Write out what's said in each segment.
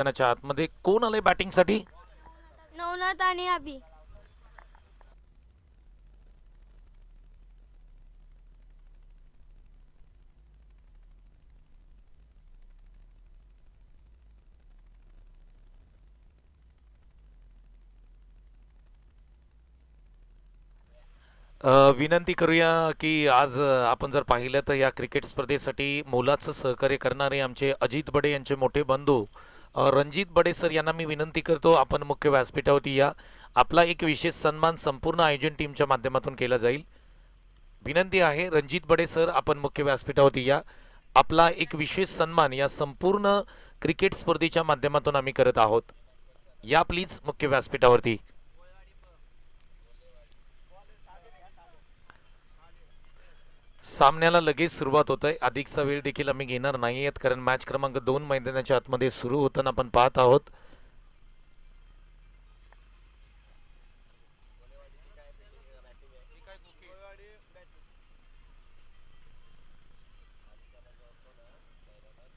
मैदानाच्या आतमध्ये कोण आलंय बॅटिंग साठी? नवनाथ आणि अभि. विनंती करूया की आज आपण जर पाहिलं तर या क्रिकेट स्पर्धेसाठी मोलाचं सहकार्य करणारे आमचे अजित बडे यांचे मोठे बंधू रणजित बडे सर यांना मी विनंती करतो, आपण मुख्य व्यासपीठावरती या. आपला एक विशेष सन्मान संपूर्ण आयोजन टीमच्या माध्यमातून केला जाईल. विनंती आहे रणजित बडे सर, आपण मुख्य व्यासपीठावरती या. आपला एक विशेष सन्मान या संपूर्ण क्रिकेट स्पर्धेच्या माध्यमातून आम्ही करत आहोत. या प्लीज मुख्य व्यासपीठावरती. सामन्याला लगेच सुरुवात होत आहे. अधिकचा वेळ देखील आम्ही घेणार नाहीयेत, कारण मॅच क्रमांक 2 मैदानाच्या आतमध्ये सुरू होताना आपण पाहत आहोत.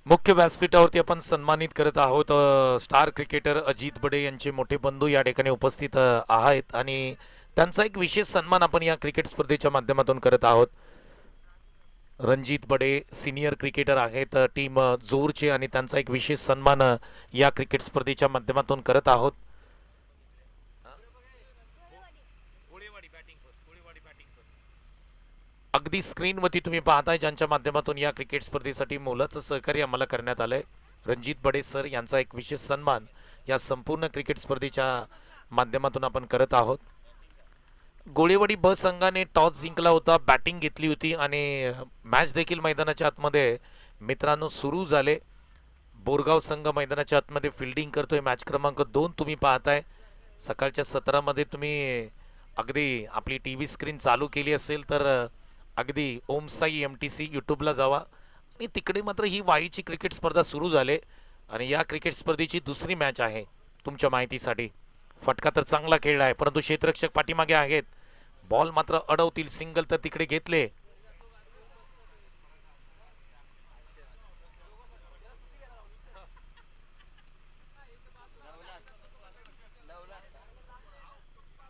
मुख्य व्यासपीठावरती आपण सन्मानित करत आहोत स्टार क्रिकेटर अजित बडे यांचे मोठे बंधू या ठिकाणी उपस्थित आहेत आणि त्यांचा एक विशेष सन्मान आपण या क्रिकेट स्पर्धेच्या माध्यमातून करत आहोत. रणजित बडे सिनियर क्रिकेटर आहेत टीम जोरचे आणि त्यांचा एक विशेष सन्मान या क्रिकेट स्पर्धेच्या माध्यमातून करत आहोत. अगदी स्क्रीनवरती तुम्ही पाहताय ज्यांच्या माध्यमातून या क्रिकेट स्पर्धेसाठी मोलाचं सहकार्य आम्हाला करण्यात आलंय. रणजित बडे सर यांचा एक विशेष सन्मान या संपूर्ण क्रिकेट स्पर्धेच्या माध्यमातून आपण करत आहोत. गोळेवाडी ब संघाने टॉस जिंकला होता, बॅटिंग घेतली होती आणि मॅच देखील मैदानाच्या आतमध्ये मित्रांनो सुरू झाले. बोरगाव संघ मैदानाच्या आतमध्ये फिल्डिंग करतोय. मॅच क्रमांक 2 तुम्ही पाहताय. सकाळच्या सत्रामध्ये तुम्ही अगदी आपली टीव्ही स्क्रीन चालू केली असेल तर अगदी ओम साई MTC यूट्यूबला जावा आणि तिकडे मात्र ही वाईची क्रिकेट स्पर्धा सुरू झाले आणि या क्रिकेट स्पर्धेची दुसरी मॅच आहे. तुमच्या माहितीसाठी फटका तर चांगला खेळला आहे, परंतु क्षेत्ररक्षक पाठीमागे आहेत. बॉल मात्र अडवतील. सिंगल तर तिकडे घेतले.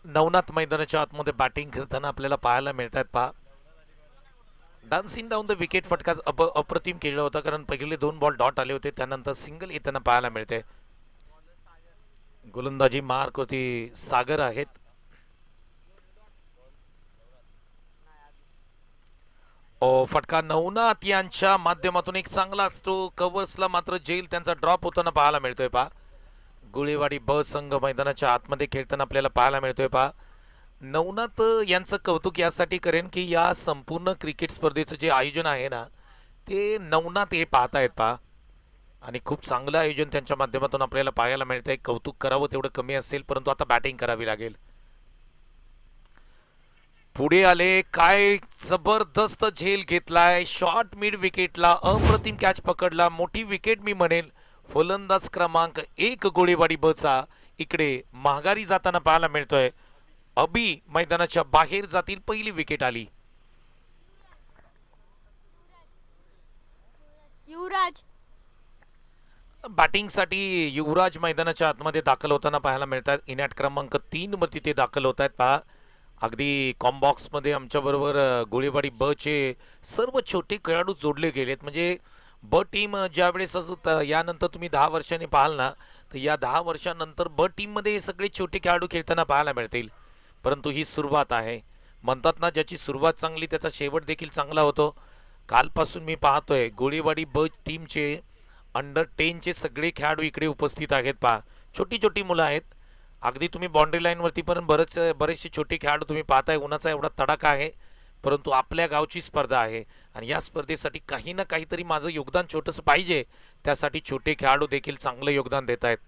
नवनाथ मैदानाच्या आतमध्ये बॅटिंग करताना आपल्याला पाहायला मिळत आहेत. पहा डान्सिंग डाऊन द विकेट फटका अप्रतिम केला होता, कारण पहिले 2 बॉल डॉट आले होते, त्यानंतर सिंगल येताना पाहायला मिळते. गोलंदाजी मार्क होती सागर आहेत. फटका नवनाथ यांच्या माध्यमातून एक चांगला असतो. कव्हर्सला मात्र जेल त्यांचा ड्रॉप होताना पाहायला मिळतोय. पहा गोळेवाडी ब संघ मैदानाच्या आतमध्ये खेळताना आपल्याला पाहायला मिळतोय. पहा नवनाथ यांचं कौतुक यासाठी करेन की या संपूर्ण क्रिकेट स्पर्धेचं जे आयोजन आहे ना, ते नवनाथ हे पाहतायत. पहा आणि खूप चांगलं आयोजन त्यांच्या माध्यमातून आपल्याला पाहायला मिळतंय. कौतुक करावं तेवढं कमी असेल, परंतु आता बॅटिंग करावी लागेल. पुढे आले. काय जबरदस्त झेल घेतलाय. शॉर्ट मिड विकेटला अप्रतिम कॅच पकडला. मोठी विकेट मी म्हणेल. फलंदाज क्रमांक 1 गोळेवाडी बचा इकडे माघारी जाताना पाहायला मिळतोय. अभि मैदानाच्या बाहेर जातील. पहिली विकेट आली. युवराज बॅटिंगसाठी युवराज मैदानाच्या आतमध्ये दाखल होताना पाहायला मिळतात. इनॅट क्रमांक 3 मध्ये ते दाखल होत आहेत. पहा अगदी कॉम्बॉक्स मध्ये आमच्या बरोबर गोळेवाडी ब चे सर्व छोटे खेळाडू जोडले गेलेत. म्हणजे ब टीम ज्या वेळेस यानंतर तुम्ही 10 वर्षांनी पाहाल ना, तर या 10 वर्षांनंतर ब टीम मध्ये हे सगळे छोटे खेळाडू खेळताना पाहायला मिळतील. परंतु ही सुरुवात आहे. म्हणतात ना, ज्याची सुरुवात चांगली त्याचा शेवट देखील चांगला होतो. कालपासून मी पाहतोय गोळेवाडी ब टीमचे अंडर 10 चे सगळे खेळाडू इकडे उपस्थित आहेत. पहा छोटी छोटी मुलं आहेत. अगदी तुम्ही बाउंड्री लाईनवरती पण बरेचसे छोटे खेळाडू तुम्ही पाहताय. उन्हाचा एवढा तडाखा आहे, परंतु आपल्या गावची स्पर्धा आहे आणि या स्पर्धेसाठी काही ना काहीतरी माझं योगदान छोटंसं पाहिजे. त्यासाठी छोटे खेळाडू देखील चांगलं योगदान देत आहेत.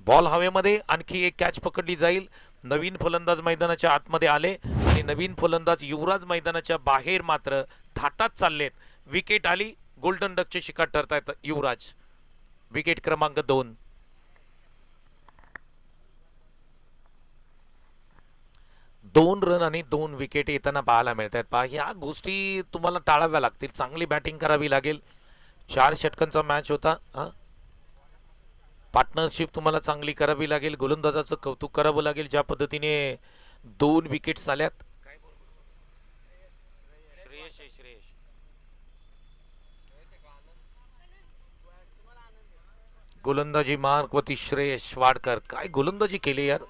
बॉल हवेमध्ये. आणखी एक कॅच पकडली जाईल. नवीन फलंदाज मैदानाच्या आतमध्ये आले आणि नवीन फलंदाज युवराज मैदानाच्या बाहेर मात्र थाटात चाललेत. विकेट आली. गोल्डन डकचे शिकार ठरतायत युवराज. विकेट क्रमांक 2. 2 रन आणि 2 विकेट येताना पाहायला मिळत आहेत. पहा ह्या गोष्टी तुम्हाला टाळाव्या लागतील. चांगली बॅटिंग करावी लागेल. 4 षटकांचा मॅच होता. पार्टनरशिप तुम्हाला चांगली करावी लागेल, गोलंदाजाचं कौतुक करावं लागेल ज्या पद्धतीने 2 विकेट्स आल्यात. श्रेयश आहे, श्रेयश. गोलंदाजी मार्कवरती श्रेयश वाडकर, काय गोलंदाजी केली यार.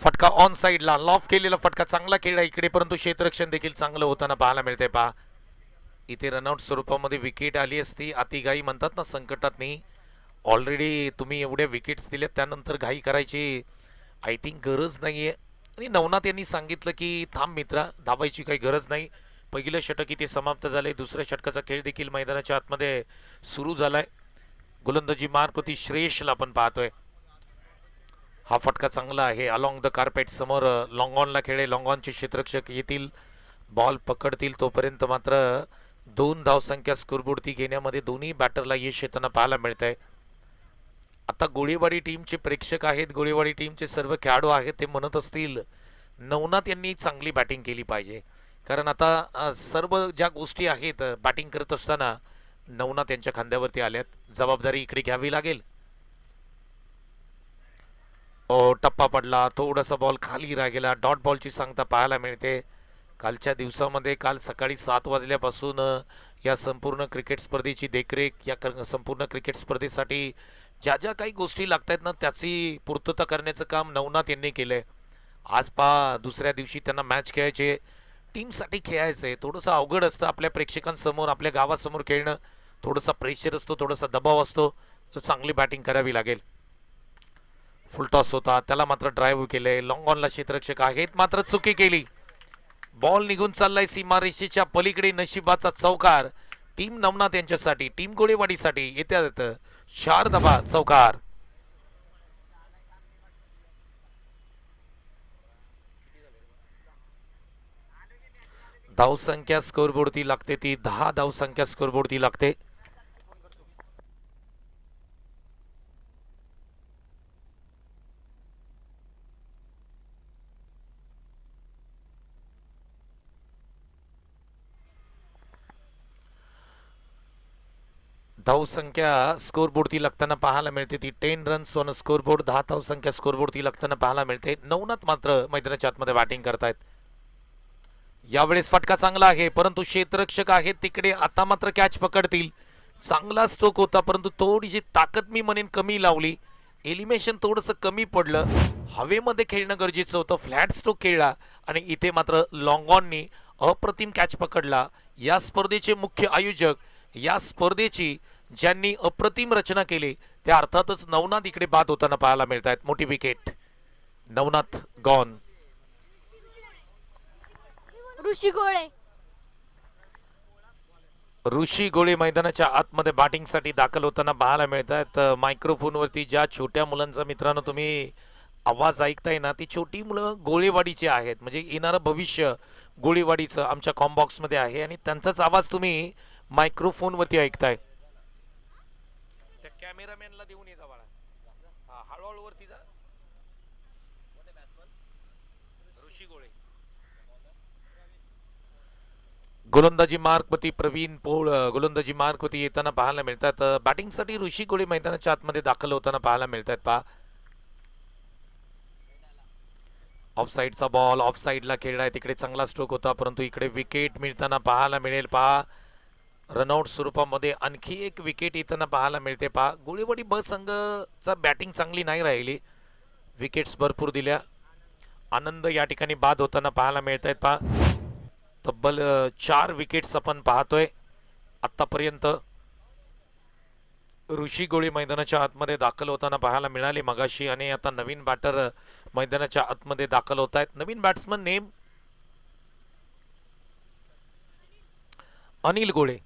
फटका ऑन साइडला, लॉफ केलेला फटका, चांगला खेळला इकडे, परंतु क्षेत्ररक्षण देखील चांगलं होताना पाहायला मिळते. पहा इथे रनआउट स्वरूपामध्ये विकेट आली असती. अतिघाई म्हणतात ना संकटात नाही. ऑलरेडी तुम्ही एवढ्या विकेट्स दिल्यात, त्यानंतर घाई करायची आय थिंक गरज नाहीये. आणि नवनाथ यांनी सांगितलं की थांब मित्रा, धावायची काही गरज नाही. पहिलं षटक इथे समाप्त झालंय. दुसऱ्या षटकाचा खेळ देखील मैदानाच्या आतमध्ये सुरू झालाय. गोलंदाजी मार्क होती श्रेयशला आपण पाहतोय. हा फटका चांगला आहे अलॉंग द कार्पेट. समोर लॉंगॉनला खेळे, लॉंगॉनचे क्षेत्ररक्षक येतील, बॉल पकडतील, तोपर्यंत मात्र 2 धावसंख्या स्कोरबोर्डती घेण्यामध्ये दोन्ही बॅटरला यश येताना पाहायला मिळत आहे. आता गोळीबारी टीमचे प्रेक्षक आहेत, गोळीबारी टीमचे सर्व खेळाडू आहेत, ते म्हणत असतील नवनाथ यांनी चांगली बॅटिंग केली पाहिजे. कारण आता सर्व ज्या गोष्टी आहेत बॅटिंग करत असताना नवनाथ यांच्या खांद्यावरती आल्यात. जबाबदारी इकडे घ्यावी लागेल. टप्पा पडला, थोडासा बॉल खाली राहिला, डॉट बॉलची सांगता पाहायला मिळते. कालच्या दिवसामध्ये काल सकाळी 7 वाजल्यापासून या संपूर्ण क्रिकेट स्पर्धेची देखरेख, या संपूर्ण क्रिकेट स्पर्धेसाठी ज्या ज्या काही गोष्टी लागतात ना त्याची पूर्तता करण्याचं काम नवनाथ यांनी केलंय. आज दुसऱ्या दिवशी त्यांना मॅच खेळायचे, टीमसाठी खेळायचंय. थोडंसं अवघड असतं आपल्या प्रेक्षकांसमोर, आपल्या गावासमोर खेळणं. थोडासा प्रेशर असतो, थोडासा दबाव असतो, तर चांगली बॅटिंग करावी लागेल. फुलटॉस होता, त्याला मात्र ड्राईव्ह केले. लॉंग ऑनला क्षेत्ररक्षक आहेत, मात्र चुकी केली. बॉल निघून चाललाय सीमारेषेच्या पलीकडे. नशिबाचा चौकार टीम नवनाथ यांच्यासाठी, टीम गोळेवाडीसाठी येत्यात 4 धावा चौकार. धावसंख्या स्कोरबोर्डती लागते ती 10 धावसंख्या स्कोरबोर्डती लागते. धावसंख्या स्कोरबोर्ड ती लागताना पाहायला मिळते ती 10 रन्स ऑन स्कोरबोर्ड. 10 धावसंख्या स्कोरबोर्ड ती लागताना पाहायला मिळते. नवनाथ मात्र मैदानाच्या आतमध्ये बॅटिंग करतायत. यावेळेस फटका चांगला आहे, परंतु क्षेत्ररक्षक आहेत तिकडे, आता मात्र कॅच पकडतील. चांगला स्ट्रोक होता, परंतु थोडीशी ताकद मी म्हणेन कमी लावली. एलिमिनेशन थोडंसं कमी पडलं. हवेमध्ये खेळणं गरजेचं होतं, फ्लॅट स्ट्रोक खेळला आणि इथे मात्र लॉंगॉननी अप्रतिम कॅच पकडला. या स्पर्धेचे मुख्य आयोजक, या स्पर्धेची ज्यांनी अप्रतिम रचना केली त्या अर्थातच नवनाथ इकडे बाद होताना पाहायला मिळत आहेत. मोठी विकेट, नवनाथ गॉन. ऋषी गोळे, ऋषी गोळे मैदानाच्या आतमध्ये बॅटिंगसाठी दाखल होताना पाहायला मिळत आहेत. मायक्रोफोनवरती ज्या छोट्या मुलांचा मित्रांनो तुम्ही आवाज ऐकताय ना, ती छोटी मुलं गोळेवाडीची आहेत, म्हणजे येणारं भविष्य गोळेवाडीचं आमच्या कॉम्बॉक्स मध्ये आहे आणि त्यांचाच आवाज तुम्ही मायक्रोफोनवरती ऐकताय. त्या कॅमेरामॅनला देऊन येजा बाळा, हळूहळू वरती जा. ऋषी गोळे. गोलंदाजी मार्कवरती प्रवीण पोळ गोलंदाजी मार्कवरती येताना पाहायला मिळतात. बॅटिंगसाठी ऋषी गोळे मैदानाच्या आतमध्ये दाखल होताना पाहायला मिळतात. पहा ऑफ साइडचा बॉल, ऑफ साइडला खेळलाय, तिकडे चांगला स्ट्रोक होता, परंतु इकडे विकेट मिळताना पाहायला मिळेल. पहा रनआउट स्वरूपामध्ये आणखी एक विकेट येताना पाहायला मिळते. पहा गोळीबाडी ब संघचा बॅटिंग चांगली नाही राहिली, विकेट्स भरपूर दिल्या. आनंद या ठिकाणी बाद होताना पाहायला मिळत आहेत. पहा तब्बल 4 विकेट्स आपण पाहतोय आतापर्यंत. ऋषी गोळी मैदानाच्या आतमध्ये दाखल होताना पाहायला मिळाली मगाशी, आणि आता नवीन बॅटर मैदानाच्या आतमध्ये दाखल होत आहेत. नवीन बॅट्समन नेम अनिल गोळे.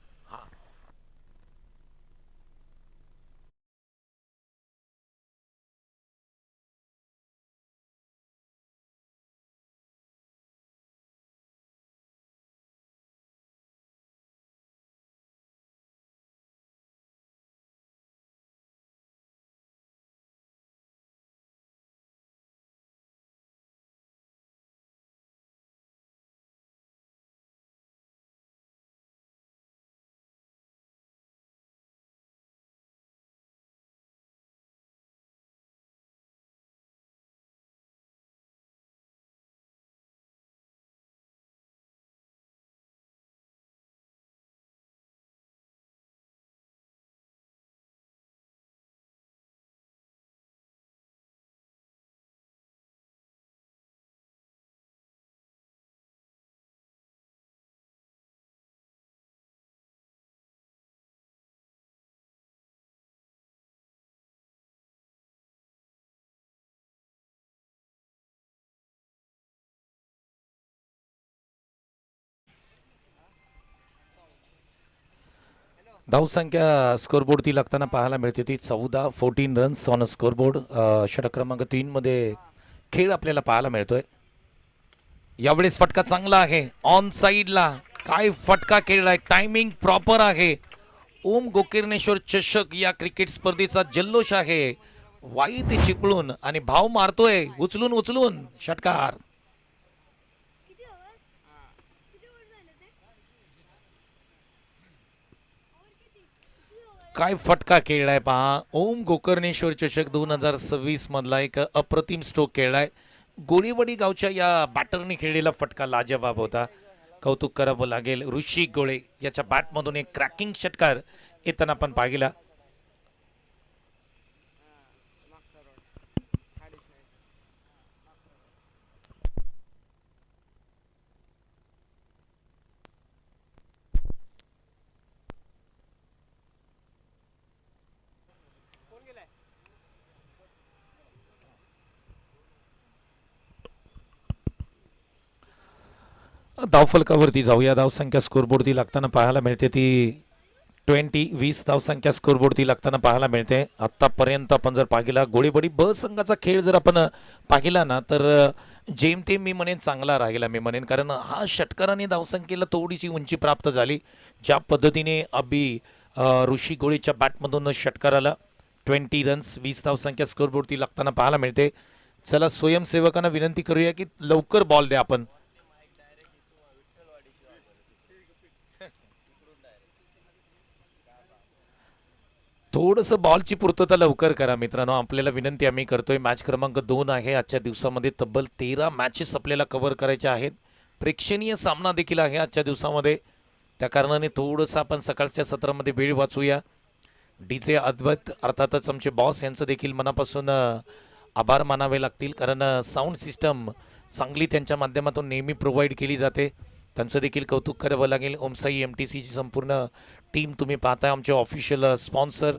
धावसंख्या स्कोरबोर्ड ती लागताना पाहायला मिळते ती 14 रन्स ऑन स्कोरबोर्ड. षटक क्रमांक 3 मध्ये खेळ आपल्याला पाहायला मिळतोय. यावेळेस फटका चांगला आहे ऑन साइडला. काय फटका खेळलाय, टायमिंग प्रॉपर आहे. ओम गोकर्णेश्वर चषक या क्रिकेट स्पर्धेचा जल्लोष आहे. वाई ते चिपळून आणि भाव मारतोय उचलून उचलून षटकार. काय फटका खेळलाय पहा. ओम गोकर्णेश्वर चषक 2026 मधला एक अप्रतिम स्ट्रोक खेळलाय. गोळीवडी गावच्या या बॅटरने खेळलेला फटका लाजवाब होता, कौतुक करावं लागेल. ऋषी गोळे याच्या बॅटमधून एक क्रॅकिंग षटकार येताना आपण पाहिला. धावफलकावरती जाऊया. धावसंख्या स्कोरबोर्डती लागताना पाहायला मिळते ती 20 धावसंख्या स्कोरबोर्डती लागताना पाहायला मिळते. आतापर्यंत आपण जर पाहिला गोळीबडी ब संघाचा खेळ जर आपण पाहिला ना, तर जेमतेम मी म्हणेन चांगला राहिला मी म्हणेन, कारण हा षटकाराने धावसंख्येला थोडीशी उंची प्राप्त झाली. ज्या पद्धतीने ऋषी गोळीच्या बॅटमधून षटकाराला 20 रन्स 20 धावसंख्या स्कोरबोर्डती लागताना पाहायला मिळते. चला स्वयंसेवकांना विनंती करूया की लवकर बॉल द्या आपण. थोडंसं बॉलची पूर्तता लवकर करा मित्रांनो, आपल्याला विनंती आम्ही करतोय. मॅच क्रमांक 2 आहे आजच्या दिवसामध्ये. तब्बल 13 मॅचेस आपल्याला कव्हर करायच्या आहेत. प्रेक्षणीय सामना देखील आहे आजच्या दिवसामध्ये. त्या कारणाने थोडंसं आपण सकाळच्या सत्रामध्ये वेळ वाचूया. डीजे अद्वैत अर्थातच आमचे बॉस यांचं देखील मनापासून आभार मानावे लागतील, कारण साऊंड सिस्टम चांगली त्यांच्या माध्यमातून नेहमी प्रोव्हाइड केली जाते. त्यांचं देखील कौतुक करावं लागेल. ओमसाई MTCची संपूर्ण टीम तुम्ही पाहताय, आमचे ऑफिशियल स्पॉन्सर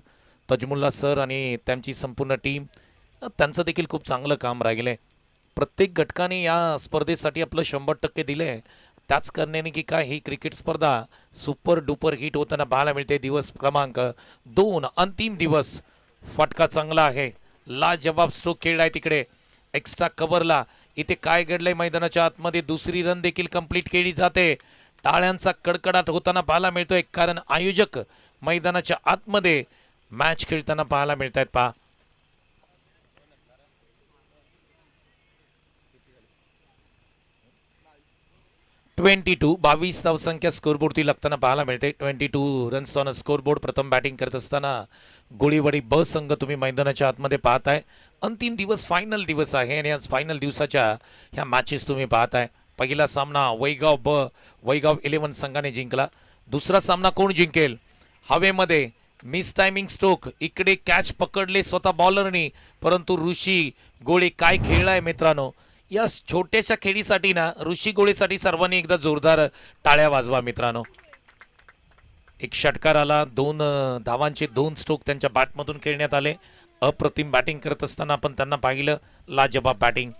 तजमुल्ला सर आणि त्यांची संपूर्ण टीम, त्यांचं देखील खूप चांगलं काम राहिलं आहे. प्रत्येक घटकाने या स्पर्धेसाठी आपलं 100% दिलं आहे. त्याच कारणाने की काय ही क्रिकेट स्पर्धा सुपर डुपर हिट होताना पाहायला मिळते. दिवस क्रमांक 2 अंतिम दिवस. फटका चांगला आहे, लाजवाब स्ट्रोक खेळलाय तिकडे एक्स्ट्रा कव्हरला. इथे काय घडलंय मैदानाच्या आतमध्ये, दुसरी रन देखील कंप्लीट केली जाते. टाळ्यांचा कडकडाट होताना पाहायला मिळतोय, कारण आयोजक मैदानाच्या आतमध्ये मॅच खेळताना पाहायला मिळत आहेत. पहा 22 धावसंख्या स्कोरबोर्डती लागताना पाहायला मिळते. 22 रन्स ऑन स्कोरबोर्ड. प्रथम बॅटिंग करत असताना गोळीवडी ब संघ तुम्ही मैदानाच्या आतमध्ये पाहताय. अंतिम दिवस, फायनल दिवस आहे आणि आज फायनल दिवसाच्या ह्या मॅचेस तुम्ही पाहताय. पहिला सामना वैगाव 11 संघाने जिंकला. दुसरा सामना कोण जिंकेल? हवेमध्ये मिस टायमिंग स्ट्रोक, इकडे कॅच पकडले स्वतः बॉलरनी, परंतु ऋषी गोळे काय खेळलाय मित्रांनो. या छोट्याशा खेळीसाठी ना ऋषी गोळेसाठी सर्वांनी एकदा जोरदार टाळ्या वाजवा मित्रांनो. एक षटकार आला, धावांचे 2 स्ट्रोक त्यांच्या बॅटमधून खेळण्यात आले. अप्रतिम बॅटिंग करत असताना आपण त्यांना पाहिलं. लाजबाब batting,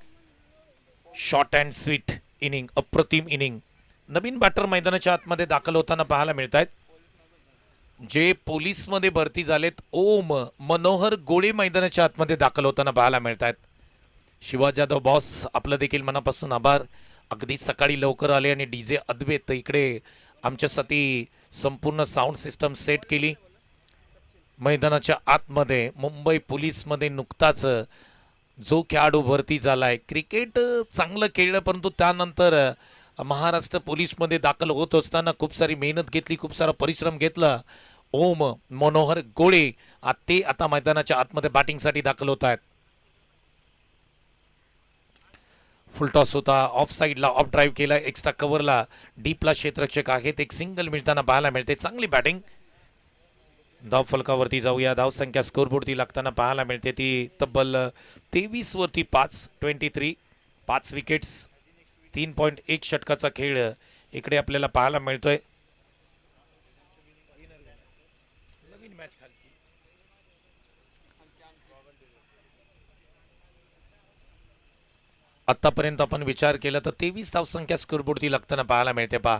short and sweet inning, अप्रतिम इनिंग. नवीन बॅटर मैदानाच्या आतमध्ये दाखल होताना पाहायला मिळत आहेत. जे पोलीसमध्ये भरती झालेत ओम मनोहर गोळे मैदानाच्या आतमध्ये दाखल होताना पाहायला मिळत आहेत. शिवाजी जाधव बॉस आपलं देखील मनापासून आभार. अगदी सकाळी लवकर आले आणि डीजे अद्वैत इकडे आमच्यासाठी संपूर्ण साऊंड सिस्टम सेट केली. मैदानाच्या आतमध्ये मुंबई पोलीसमध्ये नुकताच जो खेळाडू भरती झालाय, क्रिकेट चांगलं खेळलं, परंतु त्यानंतर महाराष्ट्र पोलीसमध्ये दाखल होत असताना खूप सारी मेहनत घेतली, खूप सारा परिश्रम घेतला. ओम मनोहर गोळे ते आता मैदानाच्या आतमध्ये बॅटिंगसाठी दाखल होत आहेत. फुलटॉस होता, ऑफ साईडला ऑफ ड्राईव्ह केला, एक्स्ट्रा कव्हरला डीपला क्षेत्ररक्षक आहेत. एक सिंगल मिळताना पाहायला मिळते. चांगली बॅटिंग. धाव फलकावरती जाऊया. धाव संख्या स्कोरबोर्डती लागताना पाहायला मिळते ती तब्बल 23 वरती 5, 23, 5 विकेट्स, 3.1 षटकाचा खेळ इकडे आपल्याला पाहायला मिळतोय. आतापर्यंत आपण विचार केला तर 23 धावसंख्या स्कोरबोर्डती लागताना पाहायला मिळते. पहा,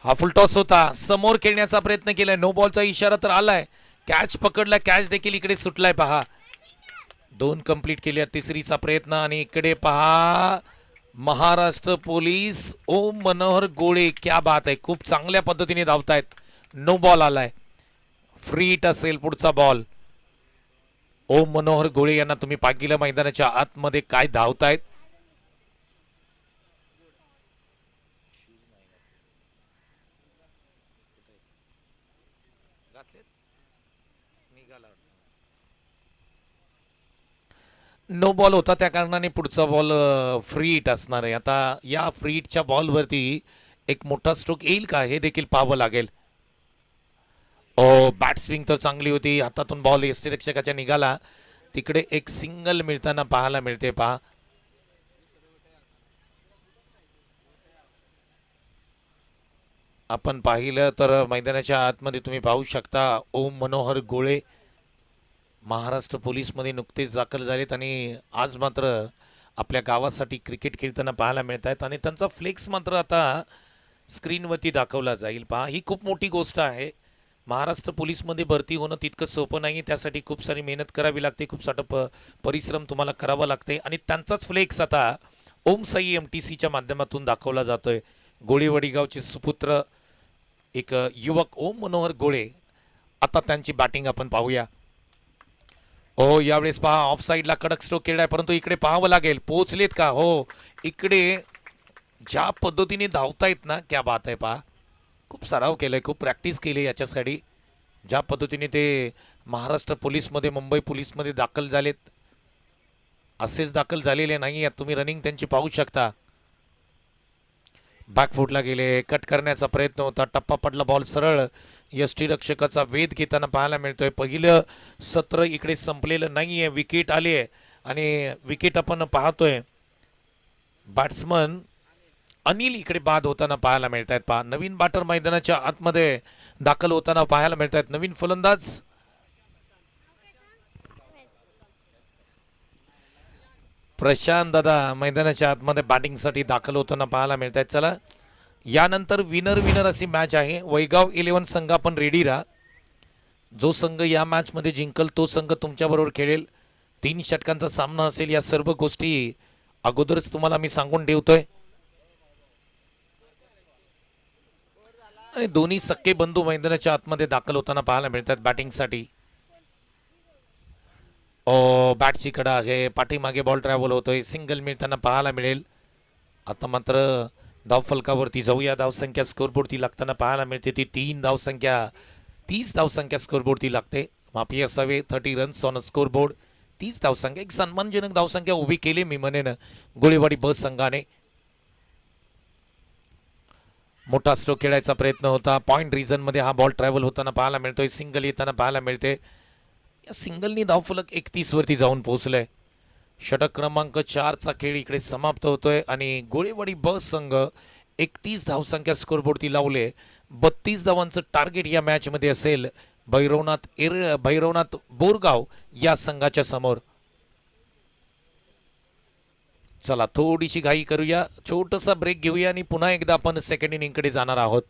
हा फुलटॉस होता, समोर खेळण्याचा प्रयत्न केलाय, नो बॉलचा इशारा तर आलाय, कॅच पकडला, कॅच देखील इकडे सुटलाय. पहा, 2 कंप्लीट केल्या, तिसरीचा प्रयत्न आणि इकडे पहा महाराष्ट्र पोलीस ओम मनोहर गोळे, क्या बात आहे, खूप चांगल्या पद्धतीने धावतायत. नो बॉल आलाय, फ्री हिट असेल पुढचा बॉल. ओम मनोहर गोळे यांना तुम्ही पाहिलं मैदानाच्या आतमध्ये काय धावतायत. नो बॉल होता, त्या कारणाने पुढचा बॉल फ्री हिट असणार आहे. आता या फ्री हिटच्या बॉलवरती एक मोठा स्ट्रोक येईल का हे देखील पाहावं लागेल. बॅट स्विंग तर चांगली होती, हातातून बॉल यष्टीरक्षकाच्या निघाला, तिकडे एक सिंगल मिळताना पाहायला मिळते. पहा, आपण पाहिलं तर मैदानाच्या आतमध्ये तुम्ही पाहू शकता ओम मनोहर गोळे महाराष्ट्र पोलीसमध्ये नुकतेच दाखल झालेत आणि आज मात्र आपल्या गावासाठी क्रिकेट खेळताना पाहायला मिळत आहेत आणि त्यांचा फ्लेक्स मात्र आता स्क्रीनवरती दाखवला जाईल. पहा, ही खूप मोठी गोष्ट आहे. महाराष्ट्र पोलीसमध्ये भरती होणं तितकं सोपं नाही. त्यासाठी खूप सारी मेहनत करावी लागते, खूप सारं परिश्रम तुम्हाला करावा लागते आणि त्यांचाच फ्लेक्स आता ओम साई MTCच्या माध्यमातून दाखवला जातोय. गोळेवाडी गावचे सुपुत्र एक युवक ओम मनोहर गोळे, आता त्यांची बॅटिंग आपण पाहूया. यावेळेस पहा ऑफ साईडला कडक स्ट्रोक केलाय, परंतु इकडे पाहावं लागेल पोहोचलेत का. इकडे ज्या पद्धतीने धावतायत ना, क्या बात आहे. पहा, खूप सराव केलाय, खूप प्रॅक्टिस केली याच्यासाठी. ज्या पद्धतीने ते महाराष्ट्र पोलीसमध्ये मुंबई पोलीसमध्ये दाखल झालेत, असेच दाखल झालेले नाही आहेत. तुम्ही रनिंग त्यांची पाहू शकता. बॅकफुटला गेले, कट करण्याचा प्रयत्न होता, टप्पा पडला, बॉल सरळ यष्टीरक्षकाचा वेध घेताना पाहायला मिळतोय. पहिलं सत्र इकडे संपलेलं नाहीये, विकेट आली आहे आणि विकेट आपण पाहतोय. बॅट्समन अनिल इकडे बाद होताना पाहायला मिळत आहेत. पहा, नवीन बॅटर मैदानाच्या आतमध्ये दाखल होताना पाहायला मिळत आहेत. नवीन फलंदाज प्रशांत दादा मैदानाच्या आतमध्ये बॅटिंगसाठी दाखल होताना पाहायला मिळत आहेत. चला, यानंतर विनर अशी मॅच आहे. वैगाव 11 संघ आपण रेडी राहा. जो संघ या मॅच मध्ये जिंकल तो संघ तुमच्या बरोबर खेळेल. 3 षटकांचा सामना असेल. या सर्व गोष्टी अगोदरच तुम्हाला मी सांगून ठेवतोय. आणि दोन्ही सक्के बंधू मैदानाच्या आतमध्ये दाखल होताना पाहायला मिळतात बॅटिंगसाठी. बॅटची कडा आहे, पाठीमागे बॉल ट्रॅव्हल होतोय, सिंगल मिळताना पाहायला मिळेल. आता मात्र धाव फलकावरती जाऊया. धावसंख्या स्कोरबोर्डती लागताना पाहायला मिळते ती 30 धावसंख्या स्कोरबोर्डती लागते. माफी असावे, 30 रन्स ऑन स्कोरबोर्ड, 30 धावसंख्या. एक सन्मानजनक धावसंख्या उभी केली मी म्हणेन गोळेवाडी बस संघाने. मोठा स्ट्रोक खेळायचा प्रयत्न होता. पॉइंट रिझन मध्ये हा बॉल ट्रॅव्हल होताना पाहायला मिळतोय. सिंगल येताना पाहायला मिळते. या सिंगलनी धावफलक 31 वरती जाऊन पोहोचलंय. षटक क्रमांक 4चा खेळ इकडे समाप्त होतोय आणि गोळीबाडी ब संघ 31 धावसंख्या स्कोरबोर्डती लावले. 32 धावांचं टार्गेट या मॅच मध्ये असेल भैरवनाथ बोरगाव या संघाच्या समोर. चला थोडीशी घाई करूया, छोटासा ब्रेक घेऊया आणि पुन्हा एकदा आपण सेकंड इनिंग कडे जाणार आहोत.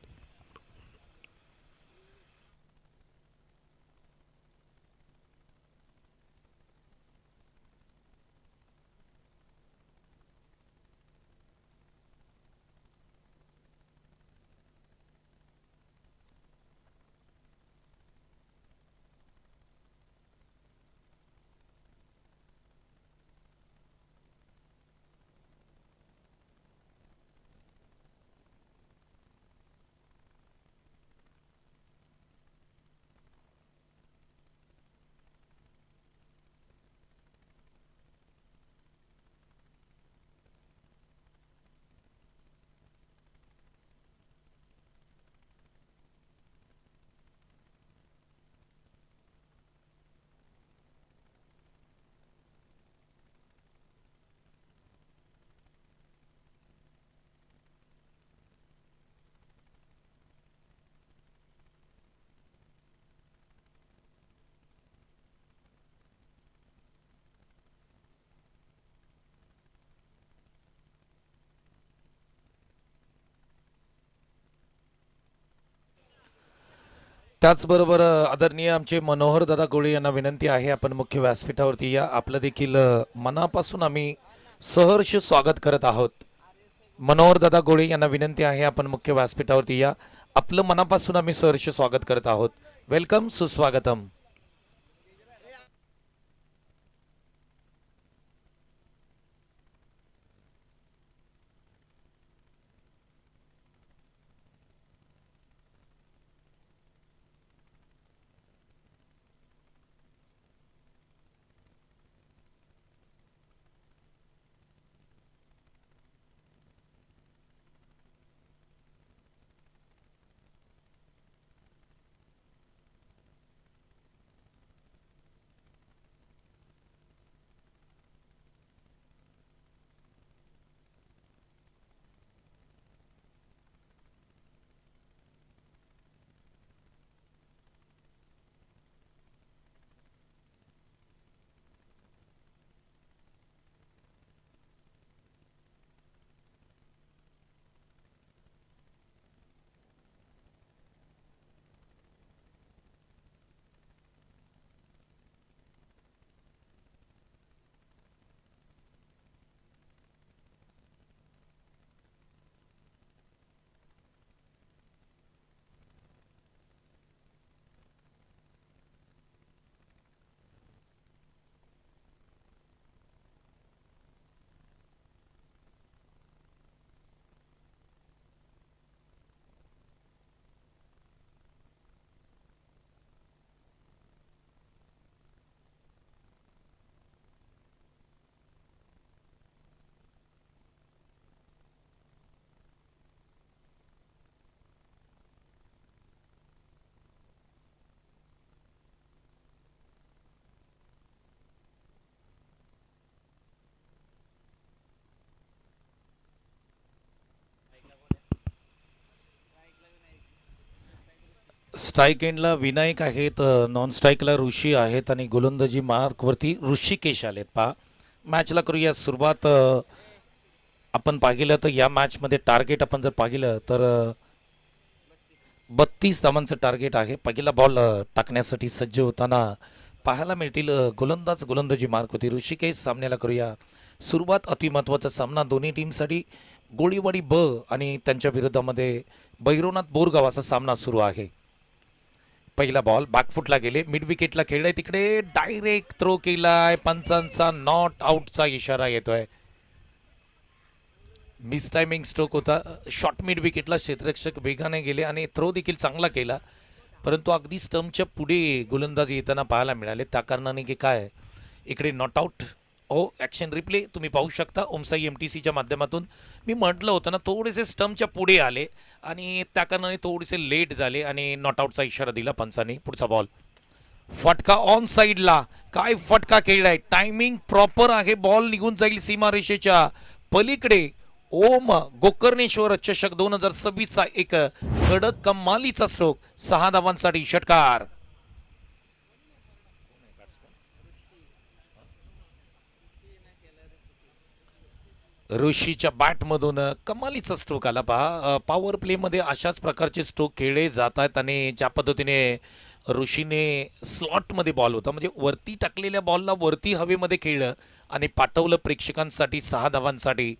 त्याचबरोबर आदरणीय आमचे मनोहर दादा गोळे यांना विनंती आहे, आपण मुख्य व्यासपीठावरती या. आपलं देखील मनापासून आम्ही सहर्ष स्वागत करत आहोत. मनोहर दादा गोळे यांना विनंती आहे, आपण मुख्य व्यासपीठावरती या. आपलं मनापासून आम्ही सहर्ष स्वागत करत आहोत. वेलकम, सुस्वागतम. स्ट्राईक एंडला विनायक आहेत, नॉन स्ट्राईकला ऋषी आहेत आणि गोलंदाजी मार्कवरती ऋषिकेश आलेत. पहा मॅचला करूया सुरुवात. आपण पाहिलं तर या मॅचमध्ये टार्गेट आपण जर पाहिलं तर 32 धावांचं टार्गेट आहे. पहिला बॉल टाकण्यासाठी सज्ज होताना पाहायला मिळतील गोलंदाजी मार्क होती ऋषिकेश. सामन्याला करूया सुरुवात. अतिमहत्वाचा सामना दोन्ही टीमसाठी. गोळीबाडी ब आणि त्यांच्या विरोधामध्ये भैरवनाथ बोरगाव असा सामना सुरू आहे. पहिला बॉल बॅकफुटला गेले, मिड विकेटला खेळलाय, तिकडे डायरेक्ट थ्रो केलाय. पंचांचा नॉट आउटचा इशारा येतोय. मिस टायमिंग स्ट्रोक होता. शॉर्ट मिड विकेटला क्षेत्ररक्षक वेगाने गेले आणि थ्रो देखील चांगला केला, परंतु अगदी स्टंपच्या पुढे गोलंदाजी येताना पाहायला मिळाले. त्या कारणाने की काय इकडे नॉट आउट हो, ॲक्शन रिप्ले तुम्ही पाहू शकता ओमसाई MTCच्या माध्यमातून. मी म्हटलं होतं ना, थोडेसे स्टंपच्या पुढे आले आणि त्या कारणाने थोडेसे लेट झाले आणि नॉट आउटचा इशारा दिला पंचाने. पुढचा बॉल फटका ऑन साईडला. काय फटका खेळलाय, टायमिंग प्रॉपर आहे, बॉल निघून जाईल सीमारेषेच्या पलीकडे. ओम गोकर्णेश्वर चषक 2026चा एक कडक कमालीचा स्ट्रोक, 6 धावांसाठी षटकार. ऋषीच्या बॅटमधून कमालीचा स्ट्रोक आला पहा. पॉवर प्लेमध्ये अशाच प्रकारचे स्ट्रोक खेळले जात आहेत आणि ज्या पद्धतीने ऋषीने स्लॉटमध्ये बॉल होता म्हणजे वरती टाकलेल्या बॉलला वरती हवेमध्ये खेळलं आणि पाठवलं प्रेक्षकांसाठी 6 धावांसाठी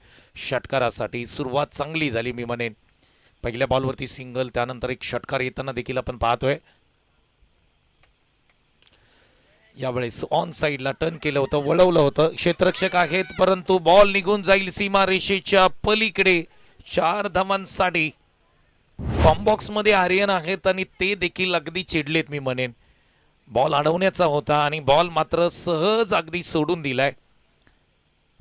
षटकारासाठी. सुरुवात चांगली झाली मी म्हणेन. पहिल्या बॉलवरती सिंगल, त्यानंतर एक षटकार येताना देखील आपण पाहतोय. यावेळेस ऑन साईडला टर्न केलं होतं, वळवलं होतं, क्षेत्ररक्षक आहेत परंतु बॉल निघून जाईल सीमारेषेच्या पलीकडे. 4 धावांसाठी कॉम्बॉक्स मध्ये आर्यन आहेत आणि ते देखील अगदी चिडलेत मी म्हणेन. बॉल अडवण्याचा होता आणि बॉल मात्र सहज अगदी सोडून दिलाय.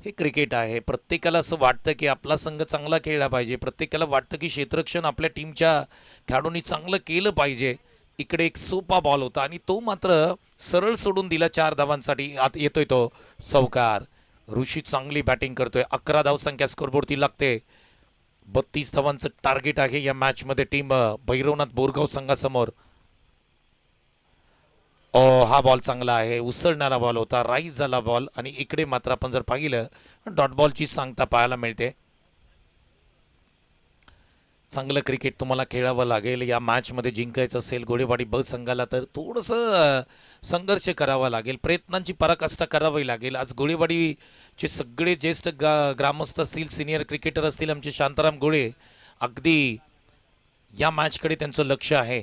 हे क्रिकेट आहे. प्रत्येकाला असं वाटतं की आपला संघ चांगला खेळला पाहिजे, प्रत्येकाला वाटतं की क्षेत्ररक्षण आपल्या टीमच्या खेळाडूंनी चांगलं केलं पाहिजे. इकडे एक सोपा बॉल होता आणि तो मात्र सरळ सोडून दिला 4 धावांसाठी. आत येतोय तो चौकार. ऋषी चांगली बॅटिंग करतोय. 11 धावसंख्या स्कोरबोर्डती लागते. 32 धावांचं टार्गेट आहे या मॅच मध्ये टीम भैरवनाथ बोरगाव संघासमोर. हा बॉल चांगला आहे, उसळणारा बॉल होता, राईज झाला बॉल आणि इकडे मात्र आपण जर पाहिलं डॉट बॉलची सांगता पाहायला मिळते. चांगलं क्रिकेट तुम्हाला खेळावं लागेल या मॅचमध्ये. जिंकायचं असेल गोळेवाडी ब संघाला तर थोडंसं संघर्ष करावा लागेल, प्रयत्नांची पराकाष्ठा करावी लागेल. आज गोळेवाडीचे सगळे ज्येष्ठ ग्रामस्थ असतील, सिनियर क्रिकेटर असतील, आमचे शांताराम गोळे, अगदी या मॅचकडे त्यांचं लक्ष आहे.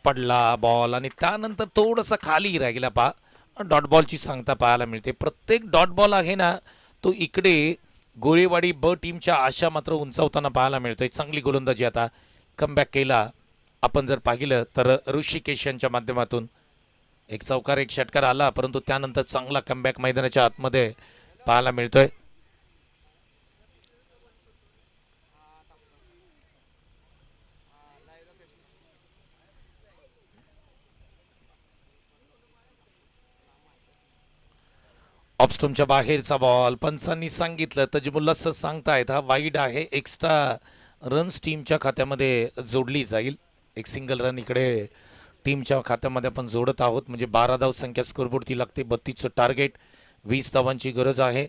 पडला बॉल आणि त्यानंतर थोडंसं खाली राहिला पहा. डॉट बॉलची सांगता पाहायला मिळते. प्रत्येक डॉट बॉल आहे ना तो इकडे गोळेवाडी ब टीमच्या आशा मात्र उंचावताना पाहायला मिळतोय. चांगली गोलंदाजी आता कमबॅक केला आपण जर पाहिलं तर ऋषिकेश यांच्या माध्यमातून. एक चौकार एक षटकार आला परंतु त्यानंतर चांगला कमबॅक मैदानाच्या आतमध्ये पाहायला मिळतोय. ऑफस्टोमच्या बाहेरचा बॉल. पंचांनी सांगितलं तजमुल्लाह सांगतायत हा वाईड आहे, एक्स्ट्रा रन्स टीमच्या खात्यामध्ये जोडली जाईल. एक सिंगल रन इकडे टीमच्या खात्यामध्ये आपण जोडत आहोत म्हणजे 12 धाव संख्या स्कोरबोर्डती लागते. 32चं टार्गेट, 20 धावांची गरज आहे.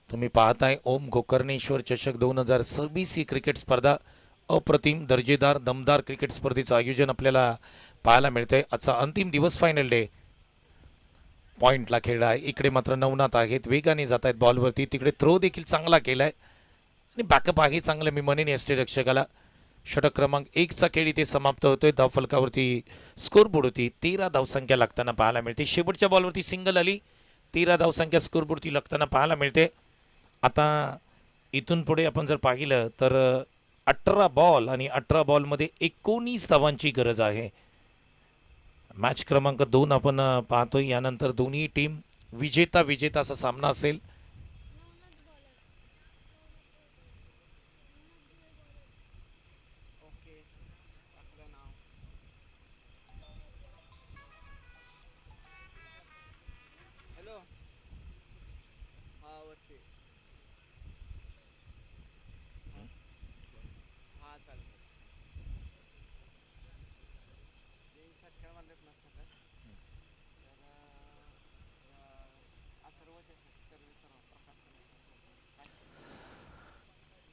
तुम्ही पाहताय ओम गोकर्णेश्वर चषक 2026 ही क्रिकेट स्पर्धा अप्रतिम दर्जेदार दमदार क्रिकेट स्पर्धेचं आयोजन आपल्याला पाहायला मिळतंय. आजचा अंतिम दिवस, फायनल डे. पॉइंटला खेळला आहे. इकडे मात्र नवनाथ आहेत, वेगाने जात आहेत बॉलवरती. तिकडे थ्रो देखील चांगला केलाय आणि बॅकअप आहे चांगलं मी म्हणेन यष्टीरक्षकाला. षटक क्रमांक 1चा खेळ इथे समाप्त होतोय. धावफलकावरती स्कोरबोर्ड होती 13 धावसंख्या लागताना पाहायला मिळते. शेवटच्या बॉलवरती सिंगल आली, 13 धावसंख्या स्कोरबोर्डती लागताना पाहायला मिळते. आता इथून पुढे आपण जर पाहिलं तर 18 बॉल आणि 18 बॉलमध्ये 19 धावांची गरज आहे. मॅच क्रमांक 2 आपण पाहतोय. यानंतर दोन्ही टीम विजेता विजेता असा सामना असेल.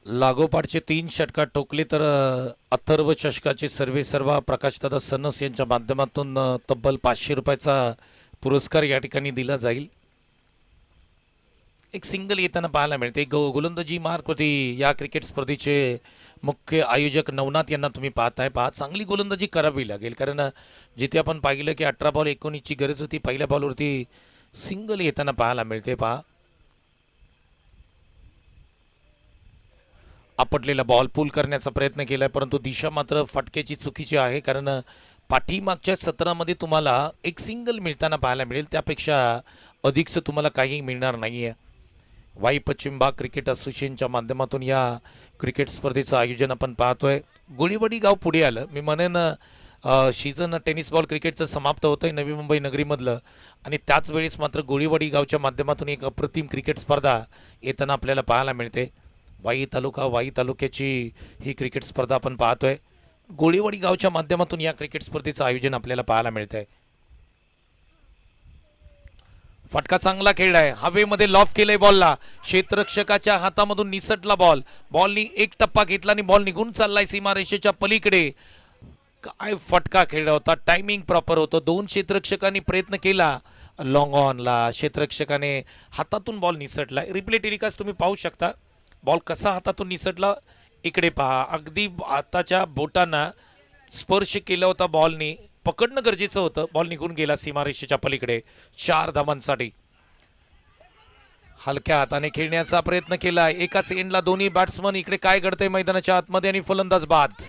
लागोपाठचे 3 षटकार टोकले तर अथर्व चषकाचे सर्वे सर्वा प्रकाशदादा सनस यांच्या माध्यमातून तब्बल 500 रुपयाचा पुरस्कार या ठिकाणी दिला जाईल. एक सिंगल येताना पाहायला मिळते. गोलंदाजी मार्क होती या क्रिकेट स्पर्धेचे मुख्य आयोजक नवनाथ यांना तुम्ही पाहताय. चांगली गोलंदाजी करावी लागेल कारण जिथे आपण पाहिलं की 18 बॉल 19ची गरज होती, पहिल्या बॉलवरती सिंगल येताना पाहायला मिळते. आपटलेला बॉल पुल करण्याचा प्रयत्न केलाय परंतु दिशा मात्र फटक्याची चुकीची आहे कारण पाठीमागच्या सत्रामध्ये तुम्हाला एक सिंगल मिळताना पाहायला मिळेल, त्यापेक्षा अधिकचं तुम्हाला काही मिळणार नाही आहे. वाई पश्चिम भाग क्रिकेट असोसिएशनच्या माध्यमातून या क्रिकेट स्पर्धेचं आयोजन आपण पाहतोय. गोळीवाडी गाव पुढे आलं. मी म्हणेन सीझन टेनिस बॉल क्रिकेटचं समाप्त होतंय नवी मुंबई नगरीमधलं, आणि त्याच वेळेस मात्र गोळीवाडी गावच्या माध्यमातून एक अप्रतिम क्रिकेट स्पर्धा येताना आपल्याला पाहायला मिळते. वाई तालुक्याची ही क्रिकेट स्पर्धा आपण पाहतोय. गोळीवाडी गावच्या माध्यमातून या क्रिकेट स्पर्धेचं आयोजन आपल्याला पाहायला मिळतंय. फटका चांगला खेळलाय, हवेमध्ये लॉफ केलंय बॉलला, क्षेत्ररक्षकाच्या हातामधून निसटला बॉल. बॉलनी एक टप्पा घेतला आणि बॉल निघून चाललाय सीमारेषेच्या पलीकडे. काय फटका खेळला होता, टायमिंग प्रॉपर होतं. दोन क्षेत्ररक्षकांनी प्रयत्न केला लॉंग ऑनला, क्षेत्ररक्षकाने हातातून बॉल निसटला. रिप्ले टेलिकास्ट तुम्ही पाहू शकता बॉल कसा हातातून निसटला. इकडे पहा, अगदी हाताच्या बोटांना स्पर्श केला होता बॉलनी, पकडणं गरजेचं होतं. बॉल निघून गेला सीमारेषेच्या पलीकडे. 4 धावांसाठी हलक्या हाताने खेळण्याचा प्रयत्न केला. एकाच एंडला दोन्ही बॅट्समन. इकडे काय घडतंय मैदानाच्या आतमध्ये आणि फलंदाज बाद.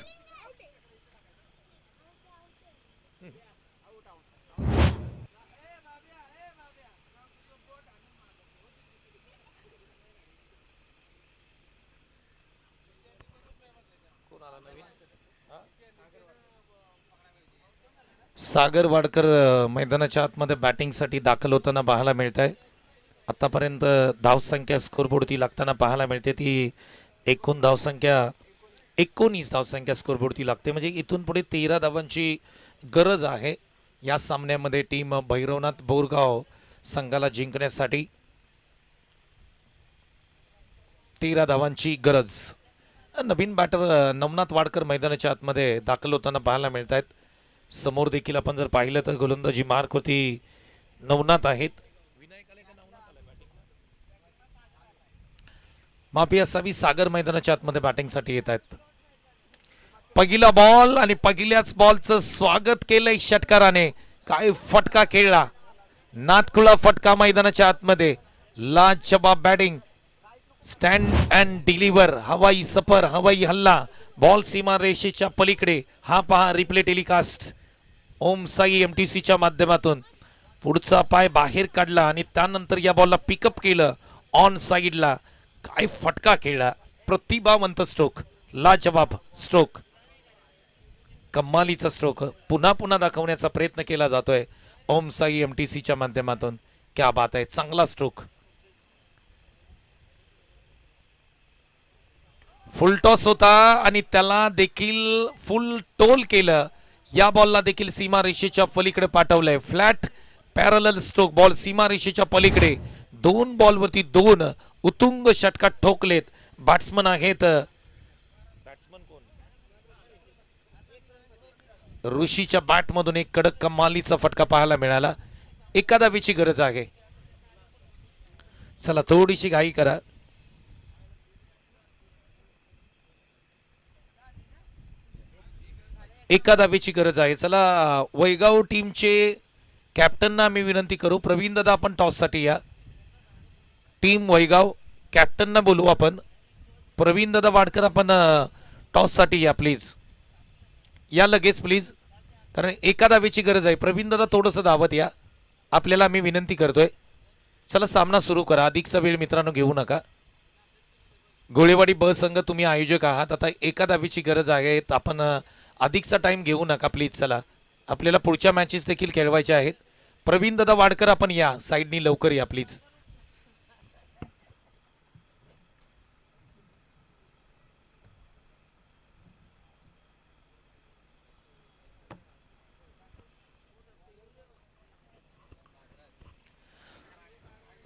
सागर वाडकर मैदानाच्या आतमध्ये बॅटिंगसाठी दाखल होताना पाहायला मिळत आहे. आतापर्यंत धावसंख्या स्कोरबोर्डती लागताना पाहायला मिळते ती एकूण धावसंख्या 19 धावसंख्या स्कोरबोर्डती लागते. म्हणजे इथून पुढे 13 धावांची गरज आहे या सामन्यामध्ये टीम भैरवनाथ बोरगाव संघाला जिंकण्यासाठी. 13 धावांची गरज. नवीन बॅटर नवनाथ वाडकर मैदानाच्या आतमध्ये दाखल होताना पाहायला मिळत आहेत. समोर देखील आपण जर पाहिलं तर गोलंदाजी मार्क होती नवनाथ आहेत. माफी असावी, सागर मैदानाच्या आतमध्ये बॅटिंगसाठी येत आहेत. पहिला बॉल आणि पहिल्याच बॉलचं स्वागत केलंय षटकाराने. काय फटका खेळला, नातखुळा फटका मैदानाच्या आतमध्ये. लाजवाब बॅटिंग, स्टँड अँड डिलिव्हर, हवाई सफर, हवाई हल्ला. बॉल सीमा रेषेच्या पलीकडे. हा पहा रिप्ले टेलिकास्ट ओम साई MTCच्या माध्यमातून. पुढचा पाय बाहेर काढला आणि त्यानंतर या बॉलला पिकअप केलं ऑन साईडला. काय फटका खेळला, प्रतिभावंत स्ट्रोक, लाजवाब स्ट्रोक, कमालीचा स्ट्रोक पुन्हा पुन्हा दाखवण्याचा प्रयत्न केला जातोय ओम साई MTCच्या माध्यमातून. क्या बात आहे, चांगला स्ट्रोक. फुल टॉस होता आणि त्याला देखील फुल टोल केलं. या बॉलला देखील सीमा रेषेच्या पलीकडे पाठवलंय. फ्लॅट पॅरलल स्ट्रोक, बॉल सीमा रेषेच्या पलीकडे. 2 बॉलवरती 2 उत्तुंग षटकात ठोकलेत. बॅट्समन आहेत ऋषीच्या बॅटमधून एक कडक कमालीचा फटका पाहायला मिळाला. एका धावेची गरज आहे. चला थोडीशी घाई करा. एका धावेची गरज आहे. चला वैगाव टीमचे कॅप्टनना मी विनंती करू, प्रवीण दादा आपण टॉससाठी या. टीम वैगाव कॅप्टनना बोलू आपण. प्रवीण दादा वाडकर आपण टॉससाठी या प्लीज, या लगेच प्लीज, कारण एका धावेची गरज आहे. प्रवीण दादा थोडंसं धावत या, आपल्याला मी विनंती करतोय. चला सामना सुरू करा. अधिकचा वेळ मित्रांनो घेऊ नका. गोळेवाडी ब संघ तुम्ही आयोजक आहात. आता एका धावेची गरज आहे. आपण अधिकचा टाइम घेऊ नका प्लीज. चला आपल्याला पुढच्या मॅचेस देखील खेळवायच्या आहेत. प्रवीण दादा वाडकर आपण या साईडनी लवकर या प्लीज.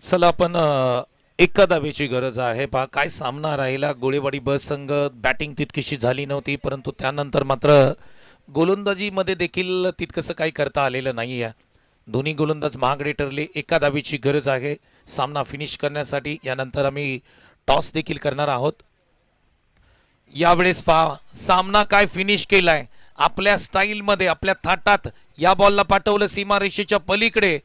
चला आपण एका धावेची गरज आहे. पहा काय सामना राहिला. गोळेवाडी ब संघ बॅटिंग तितकीशी झाली नव्हती, परंतु त्यानंतर मात्र गोलंदाजीमध्ये देखील तितकंसं काही करता आलेलं नाही आहे. दोन्ही गोलंदाज महागडे ठरले. एका धावेची गरज आहे सामना फिनिश करण्यासाठी. यानंतर आम्ही टॉस देखील करणार आहोत. यावेळेस पहा सामना काय फिनिश केलाय आपल्या स्टाईलमध्ये, आपल्या थाटात. या बॉलला पाठवलं सीमारेषेच्या पलीकडे.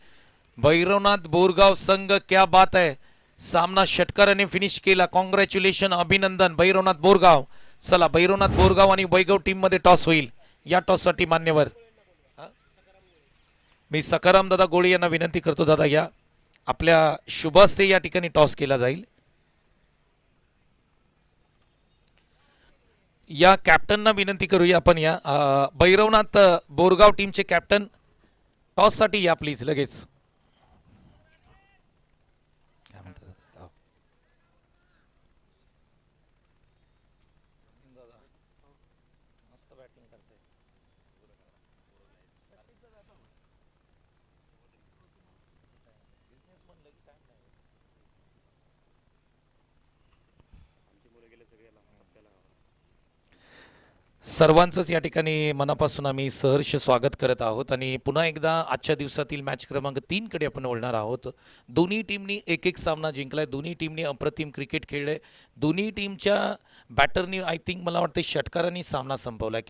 भैरवनाथ बोरगाव संघ, क्या बात आहे. सामना षटकाराने फिनिश केला. कॉंग्रॅच्युलेशन, अभिनंदन भैरवनाथ बोरगाव. चला भैरवनाथ बोरगाव आणि वैगाव टीम मध्ये टॉस होईल. या टॉससाठी मान्यवर मी सकाराम दादा गोळे यांना विनंती करतो, दादा या आपल्या शुभ हस्ते या ठिकाणी टॉस केला जाईल. या कॅप्टनना विनंती करूया आपण. या भैरवनाथ बोरगाव टीमचे कॅप्टन टॉससाठी या प्लीज लगेच. काय म्हणतात? सर्वांचंच या ठिकाणी मनापासून आम्ही सहर्ष स्वागत करत आहोत आणि पुन्हा एकदा आजच्या दिवसातील मॅच क्रमांक 3 कडे आपण वळणार आहोत. दोन्ही टीमनी एक एक सामना जिंकलाय. दोन्ही टीमनी अप्रतिम क्रिकेट खेळले. दोन्ही टीमच्या बॅटरनी आय थिंक मला वाटतं षटकारांनी सामना संपवलाय.